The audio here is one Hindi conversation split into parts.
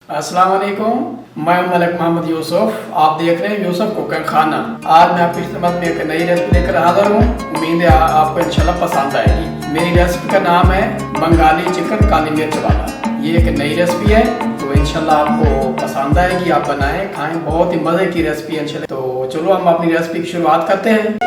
अस्सलाम वालेकुम, मैं मलिक मोहम्मद यूसुफ। आप देख रहे हैं यूसुफ कुकिंग खाना। आज मैं आपकी खिदमत में एक नई रेसिपी लेकर हाजिर हूँ। उम्मीद है आपको इंशाल्लाह पसंद आएगी। मेरी रेसिपी का नाम है बंगाली चिकन काली मिर्च वाला। ये एक नई रेसिपी है, तो इंशाल्लाह आपको पसंद आएगी। आप बनाएं खाएं, बहुत ही मज़े की रेसिपी है इंशाल्लाह। तो चलो हम अपनी रेसिपी की शुरुआत करते हैं।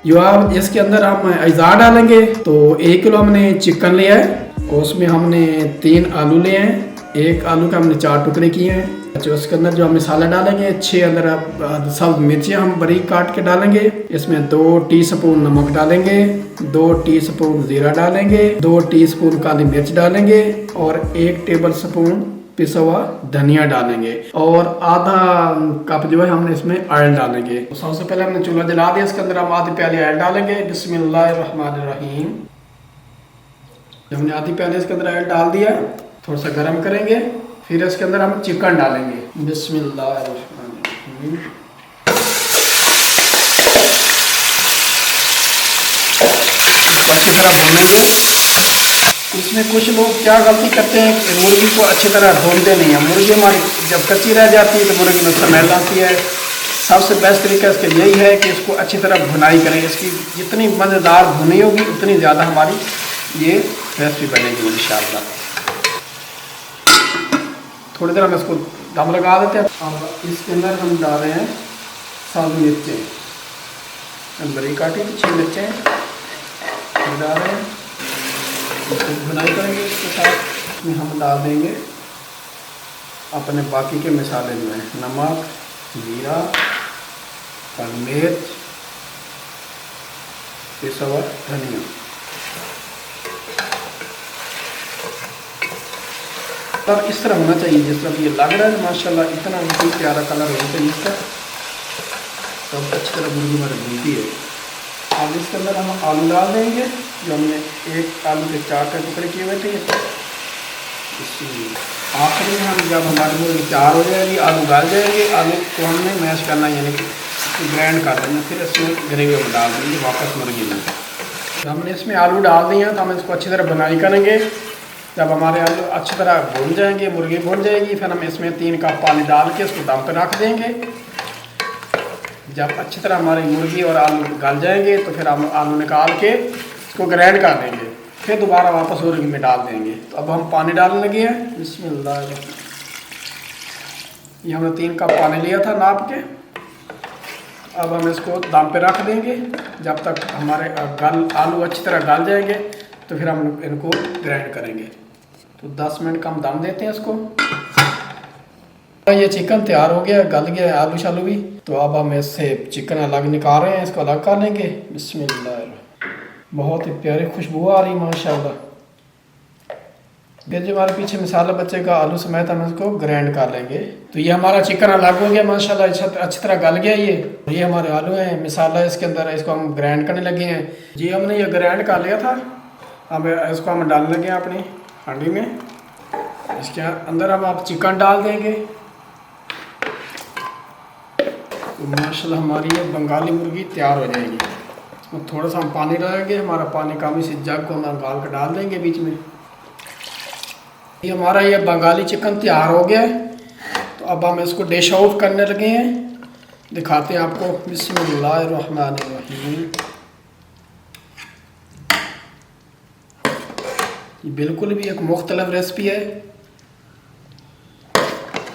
जो आप इसके अंदर हम अज़ा डालेंगे, तो 1 किलो हमने चिकन लिया है और उसमें हमने 3 आलू लिए हैं। एक आलू का हमने 4 टुकड़े किए हैं। जो उसके अंदर जो हम मसाला डालेंगे, 6 अंदर सब मिर्ची हम बारीक काट के डालेंगे। इसमें 2 टीस्पून नमक डालेंगे, 2 टीस्पून जीरा डालेंगे, 2 टीस्पून काली मिर्च डालेंगे और 1 टेबल स्पून पिसा हुआ धनिया डालेंगे और आधा कप जो है हमने इसमें ऑयल डालेंगे। तो सबसे पहले हमने चूल्हा जला दिया, इसके अंदर हम आधी प्याली ऑयल डालेंगे। बिस्मिल्लाहिर्रहमानिर्रहीम। जब हमने आधी प्याली इसके अंदर ऑयल डाल दिया, थोड़ा सा गर्म करेंगे, फिर इसके अंदर हम चिकन डालेंगे। बिस्मिल्लाहिर्रहमानिर्रहीम। अच्छी तरह भूनेंगे। इसमें कुछ लोग क्या गलती करते हैं कि मुर्गी को अच्छी तरह भूनते नहीं है। मुर्गी हमारी जब कच्ची रह जाती है तो मुर्गी में स्मेल आती है। सबसे बेस्ट तरीका इसका यही है कि इसको अच्छी तरह भुनाई करें। इसकी जितनी मज़ेदार भुनी होगी उतनी ज़्यादा हमारी ये रेसिपी बनेगी इंशाअल्लाह। थोड़ी देर हम इसको दम लगा देते हैं। अब इसके अंदर हम डाल रहे हैं साबुत मिर्चें, बड़ी काटी 6 मिर्चें डाल रहे हैं। बुनाई करेंगे। इसके साथ इसमें हम डाल देंगे अपने बाकी के मसाले जो हैं, नमक, जीरा, काली मिर्च, पिसा हुआ धनिया। तब इस तरह होना चाहिए जिस तरह ये लग रहा है माशाल्लाह। इतना बिल्कुल प्यारा कलर होना चाहिए इसका, तब अच्छी तरह मुर्गी हमारी भूनती है। अब इसके अंदर हम आलू डाल देंगे, जो हमने 1 आलू के 4 टुकड़े किए हुए थे। आखिरी में हम जब हमारी मुर्गी तैयार हो जाएगी, आलू डाल जाएंगे, आलू को हमने मैश करना यानी कि ग्राइंड कर देंगे। फिर इसमें ग्रेवी में डाल देंगे वापस मुर्गी में। तो हमने इसमें आलू डाल दिए हैं, तो हम इसको अच्छी तरह बुनाई करेंगे। जब हमारे आलू अच्छी तरह भून जाएंगे, मुर्गी भून जाएगी, फिर हम इसमें 3 कप पानी डाल के इसको दम पर रख देंगे। जब अच्छी तरह हमारी मुर्गी और आलू गल जाएंगे तो फिर हम आलू निकाल के इसको ग्राइंड कर देंगे, फिर दोबारा वापस मुर्गी में डाल देंगे। तो अब हम पानी डालने लगे हैं। बिस्मिल्लाह। ये हमने 3 कप पानी लिया था नाप के। अब हम इसको दम पे रख देंगे जब तक हमारे आलू अच्छी तरह गल जाएंगे, तो फिर हम इनको ग्राइंड करेंगे। तो 10 मिनट का हम दम देते हैं इसको। ये चिकन तैयार हो गया, गल गया आलू शालू भी। तो अब हम इससे चिकन अलग निकाल रहे हैं, इसको अलग कर लेंगे। बिस्मिल्लाह। बहुत ही प्यारी खुशबू आ रही माशाल्लाह। फिर जो हमारे पीछे मसाला बचेगा आलू समेत हम इसको ग्राइंड कर लेंगे। तो ये हमारा चिकन अलग हो गया माशाल्लाह, अच्छी तरह गल गया। ये हमारे आलू हैं, मसाला इसके अंदर है, इसको हम ग्राइंड करने लगे हैं। जी हमने ये ग्राइंड कर लिया था। अब इसको हम डालने लगे हैं अपनी हांडी में। इसके अंदर हम आप चिकन डाल देंगे। तो माशाल्लाह हमारी ये बंगाली मुर्गी तैयार हो जाएगी। इसमें थोड़ा सा हम पानी डालेंगे, हमारा पानी कम, इसी जग को हम निकाल कर डाल देंगे बीच में। ये हमारा ये बंगाली चिकन तैयार हो गया है। तो अब हम इसको डिश आउट करने लगे हैं, दिखाते हैं आपको। बिस्मिल्लाहिर्रहमानिर्रहीम। ये बिल्कुल भी एक मुख्तलिफ रेसिपी है।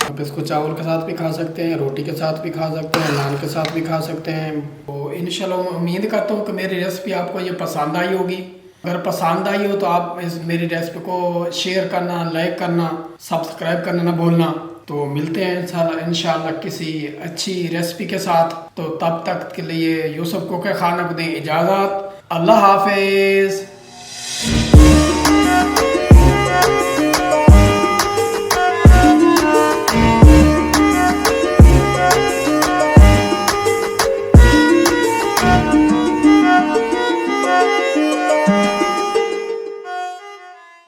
आप इसको चावल के साथ भी खा सकते हैं, रोटी के साथ भी खा सकते हैं, नान के साथ भी खा सकते हैं। तो इंशाल्लाह उम्मीद करता हूँ कि मेरी रेसिपी आपको ये पसंद आई होगी। अगर पसंद आई हो तो आप मेरी रेसिपी को शेयर करना, लाइक करना, सब्सक्राइब करना ना भूलना। तो मिलते हैं इंशाल्लाह किसी अच्छी रेसिपी के साथ। तो तब तक के लिए यूसुफ कुकिंग खाना को दें इजाज़त। अल्लाह हाफिज़।